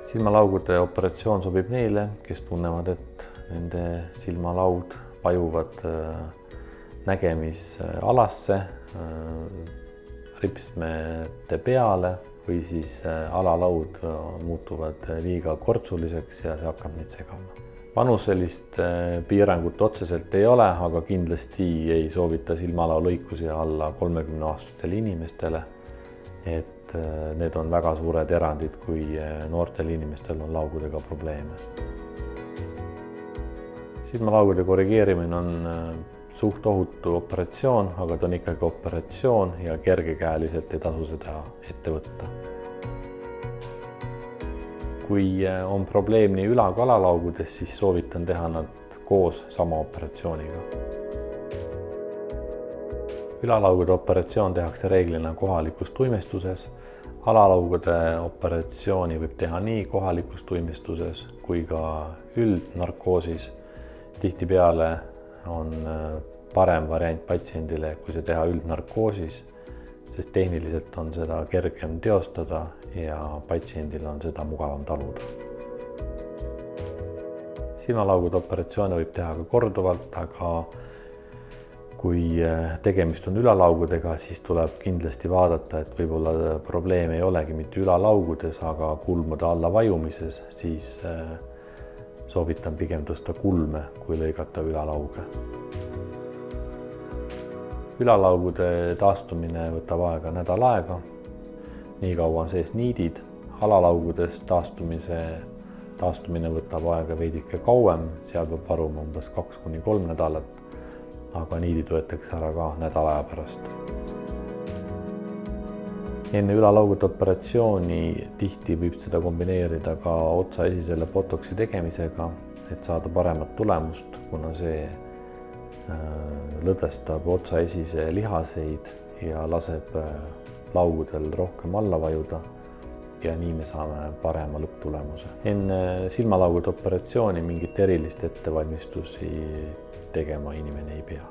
Silmalaugude operatsioon sobib neile, kes tunnevad, et nende silmalaud vajuvad nägemisalasse, ripsmete peale või siis alalaud muutuvad liiga kortsuliseks ja see hakkab neid segama. Vanuselist piirangut otseselt ei ole, aga kindlasti ei soovita silmalao lõikusi alla 30-aastastele inimestele, et need on väga suured erandid, kui noortel inimestel on laugudega probleeme. Silmalaugude korrigeerimine on suht ohutu operatsioon, aga ta on ikkagi operatsioon ja kergekäeliselt ei tasu seda ette võtta. Kui on probleem nii üla- kui alalaugudes, siis soovitan teha nad koos sama operatsiooniga. Ülalaugude operatsioon tehakse reeglina kohalikus tuimestuses. Alalaugude operatsiooni võib teha nii kohalikus tuimestuses kui ka üldnarkoosis. Tihtipeale on parem variant patsiendile, kui see teha üldnarkoosis, sest tehniliselt on seda kergem teostada ja patsiendil on seda mugavam taluda. Silmalaugude operatsioone võib teha ka korduvalt, aga kui tegemist on ülalaugudega, siis tuleb kindlasti vaadata, et võib-olla probleem ei olegi mitte ülalaugudes, aga kulmude alla vajumises, siis soovitan pigem tõsta kulme, kui lõigata ülalauge. Ülalaugude taastumine võtab aega nädal aega, nii kaua on sees niidid. Alalaugudes taastumine võtab aega veidike kauem, seal peab varuma umbes 2–3 nädalat, aga niidid võetakse ära ka nädala aja pärast. Enne ülalaugude operatsiooni tihti võib seda kombineerida ka otsaesisele botoksi tegemisega, et saada paremat tulemust, kuna see lõdvestab otsaesise lihaseid ja laseb laugudel rohkem alla vajuda ja nii me saame parema lõpptulemuse. Enne silmalaugude operatsiooni mingit erilist ettevalmistusi tegema inimene ei pea.